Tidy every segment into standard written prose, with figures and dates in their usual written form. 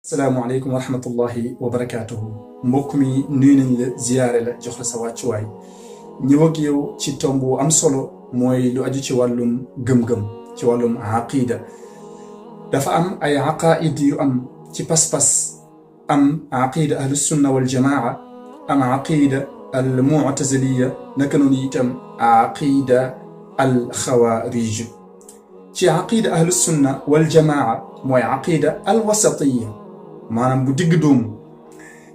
السلام عليكم ورحمة الله وبركاته مبكمي نينن زيارة لا جخل سوات شوي نيوغيو تي تومبو ام سولو موي لو ادي تي والوم گم تي والوم عقيدة دافا ام اي عقائد يو ام تي باس ام عقيدة اهل السنة والجماعة ام عقيدة المعتزلية نكنوني تم عقيدة الخوارج تي عقيدة اهل السنة والجماعة موي عقيدة الوسطية manam bu digg dom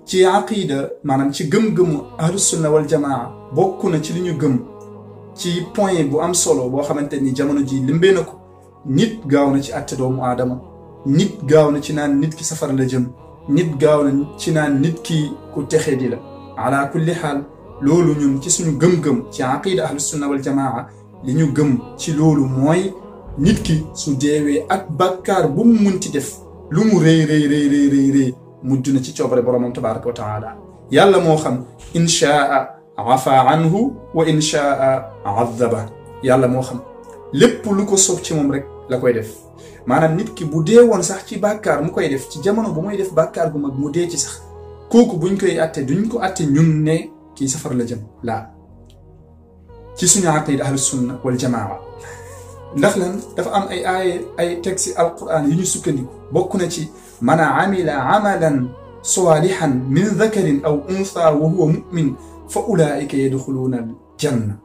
ci aqida manam ci gëm gëmu ahlus sunna wal jamaa bokku na ci liñu gëm ci point bu am solo bo xamanteni jamono ji limbe nako nit gaaw na ci atté doomu adama nit gaaw na ci naan nit ki safar la jëm nit gaaw na ci naan nit ki ku texé di la ala kulli hal lolu ñun ci suñu gëm gëm ci aqida ahlus sunna wal jamaa liñu gëm ci lolu moy nit ki su deewé ak bakkar bu mu munti def lu mu rëy mujj na ci coobare boromam tabaraka wa taala yàlla moo xam inshaa afa anhu wa inshaa azaba yàlla moo xam lépp lu ko soob ci moom rek la koy def maanaam nit ki bu dee woon sax ci bàkkaar mu koy def ci jamono bu muy def bàkkaar gu mag mu dee ci sax kooku buñ koy atte duñ ko atte ñun ne kii safar la jëm laa ci suñu aqida ahlus sunna wal jamaa ndax lan dafa am ay texte alquran yu ñu sukkandiku bokku na ci man amila amalan salihan min dhakarin aw untha wa huwa mu'min fa ulaika yadkhuluna al janna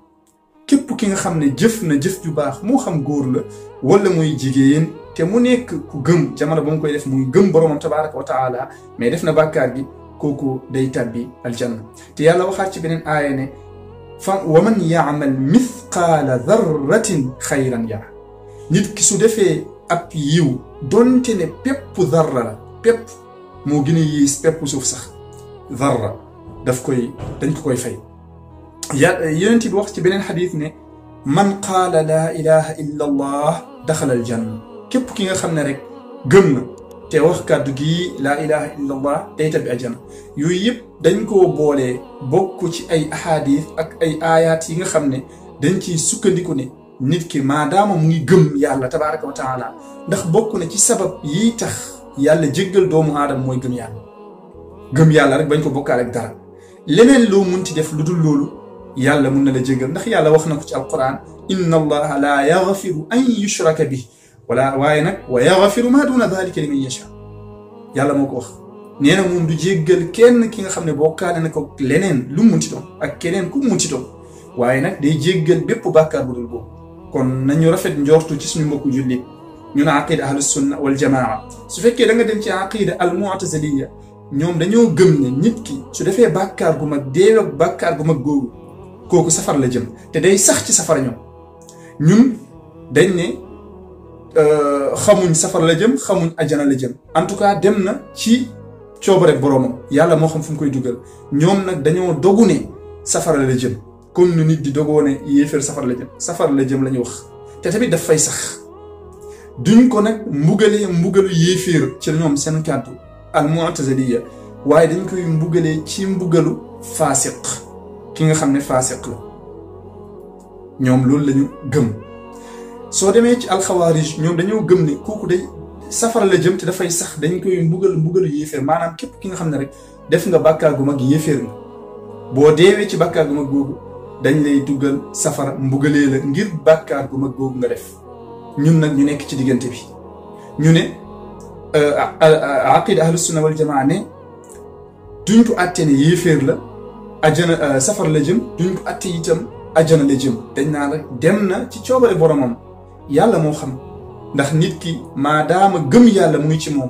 képp ki nga xam ne jëf na jëf ju baax moo xam góor la wala muy jigéen te mu nekk ku gëm jamono ba mu koy def muy gëm boromam tabaraka wa taala mais def na bàkkaar gi kooku day tabbi aljanna te yàlla waxaat ci beneen aaya ne wa man ya'mal mithqaala dharratin xayran yara nit ki su defee ab yiw donte ne pepp dharra la pepp moo gën a yiis pepp suuf sax dharra dañ ko koy fay yonent bi wax ci beneen xadis ne man qaala laa ilaha illa allah daxala aljanna képp ki nga xam ne rek gëm na te wax kàddu gii laa ilaha illa allah day tabbi aljanna yooyu yëpp dañ koo boolee bokk ci ay ahadis ak ay ayaat yi nga xam ne dañ ciy sukkandiku ne nit ki maadaama mu ngi gëm yàlla tabaraka wa taala ndax bokk na ci sabab yi tax yàlla jéggal doomu aadama mooy gëm yàlla rek bañ ko bokkaale ak dara leneen loo munti def lu dul loolu yàlla mun na la jéggal ndax yàlla wax na ko ci alquran inna allaha la yaghfiru an yushraka bih waaye nag wa yaghfiru ma duna dhalika liman yasha yàlla moo ko wax nee na moom du jéggal kenn ki nga xam ne bokkaale na ko leneen lu mu munti doon ak keneen ku mu munti doon waaye nag day jéggal bépp bàkkaar bu dul boobu kon nañu rafet njortu ci suñu mbokku jullit ñun aqida ahlus sunna wal jamaa su fekkee da nga dem ci aqida al mu'taziliya ñoom dañoo gëm ne nit ki su defee bàkkaar gu mag deew ak bàkkaar gu mag googu kooku safar la jëm te day sax ci safara ñun dañ ne xamuñ safar la jëm xamuñ ajana la jëm en tout cas dem na ci coobare boromam yàlla moo xam fu mu koy dugal ñoom nag dañoo dogu ne safara la jëm comme nu nit di dogoo ne yéeféer safara la jëm la ñu wax te tamit daf fay sax duñ ko nag mbugalu yéeféer ci ñoom seen kàddu al mu'taziliya waaye dañ koy mbugalee ci mbugalu faasiq ki nga xam ne faasiq la ñoom loolu lañu gëm soo demee ci alxawaarij ñoom dañoo gëm ne kooku day safara la jëm te dafay sax dañ koy mbugalu yéeféer maanaam képp ki nga xam ne rek def nga bàkkaar gu mag yéeféer nga boo deewee ci bàkkaar gu mag googu dañ lay duggal safara mbugalee la ngir bàkkaar gu mag googu nga def ñun nag ñu nekk ci diggante bi ñu ne aqida ahlus sunna wal jamaa ne duñ ko àtte ne yéeféer la ajana safara la jëm duñ ko àtte itam ajana la jëm dañ naan rek dem na ci coobare boromam yàlla moo xam ndax nit ki maadaama gëm yàlla muy ci moom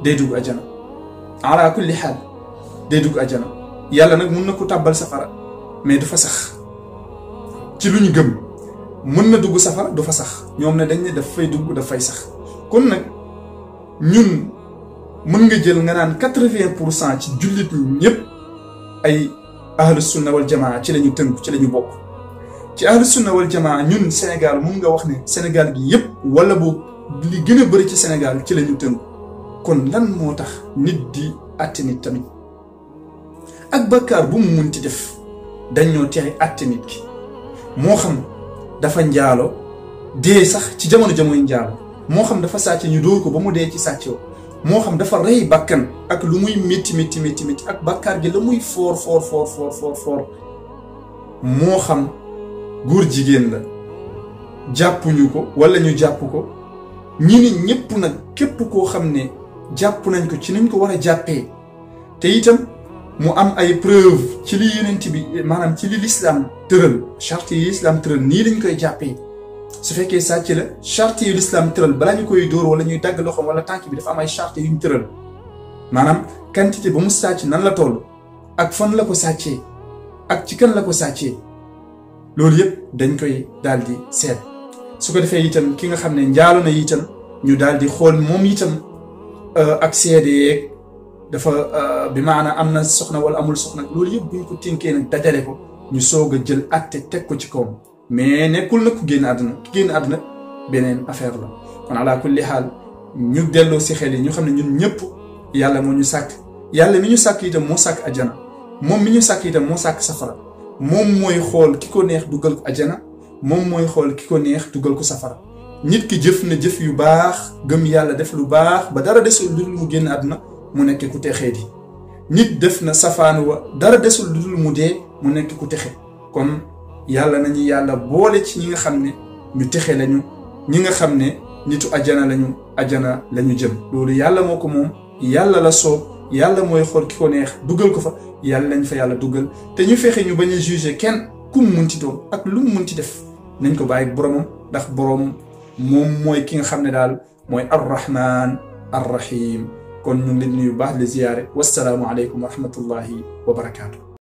day dugg ajana ala kulli xaal day dugg ajana yàlla nag mun na ko tàbbal safara mais du fa sax ci lu ñu gëm mën na dugg safara du fa sax ñoom ne dañ ne daf fay dugg daf fay sax kon nag ñun mën nga jël nga naan 80% ci jullit ñëpp ay ahlus sunna wal jamaa ci lañu tënk ci lañu bokk ci ahlus sunna wal jamaa ñun Sénégal mun nga wax ne Sénégal gi yëpp wala boobu li gën a bëri ci Sénégal ci lañu tënk kon lan moo tax nit di àtte nit tamit ak bakkaar bu mu munti def dañoo tere àtte nit ki moo xam dafa njaalo dee sax ci jamono jamoy njaalo moo xam dafa sàcc ñu dóor ko ba mu dee ci sàccoo moo xam dafa rey bakkan ak lu muy métti métti métti métti ak bàkkaar gi la muy foor moo xam góor jigéen la jàppuñu ko wala ñu jàpp ko ñi ni ñëpp nag képp koo xam ne jàpp nañ ko ci nañ ko war a jàppee te itam mu am ay preuve ci li yonent bi maanaam ci li l'islam tëral charte yi l'islam tëral nii lañ koy jàppee su fekkee sàcc la charte yi l'islam tëral balaa ñu koy dóor wala ñuy dagg loxoom wala tànk bi dafa am ay charte yu ñu tëral maanaam quantité ba mu sàcc nan la toll ak fan la ko sàccee ak ci kan la ko sàccee loolu yëpp dañ koy daal di seet su ko defee itam ki nga xam ne njaalo na itam ñu daal di xool moom itam ak seede yeeg dafa bi maana am na soxna wala amul soxna loolu yëpp buñ ko tënkee nag dajale ko ñu soog a jël atte teg ko ci kawam mais nekkul nag ku génn àdduna ki génn àdduna beneen affaire la kon ala kulli xaal ñu delloo si xel yi ñu xam ne ñun ñëpp yàlla moo ñu sàkk yàlla mi ñu sàkk itam moo sàkk ajana moom mi ñu sàkk itam moo sàkk safara moom mooy xool ki ko neex dugal ko ajana moom mooy xool ki ko neex dugal ko safara nit ki jëf na jëf yu baax gëm yàlla def lu baax ba dara desul lu dul mu génn àdduna mu nekk ku texee di nit def na safaan wa dara desul lu dul mu dee mu nekk ku texe kon yàlla nañu yàlla boole ci ñi nga xam ne ñu texe lañu ñi nga xam ne nitu ajana lañu jëm loolu yàlla moo ko moom yàlla la soob yàlla mooy xool ki ko neex dugal ko fa yàlla nañ fa yàlla dugal te ñu fexe ñu bañ a juger kenn ku mu munti doon ak lu mu munti def nañ ko bàyyi boromam ndax borom moom mooy ki nga xam ne daal mooy arrahman arrahim kon ñu ngi leen nuyu baax di ziyaare wassalaamu aleykum wa rahmatullahi wa barakaatu.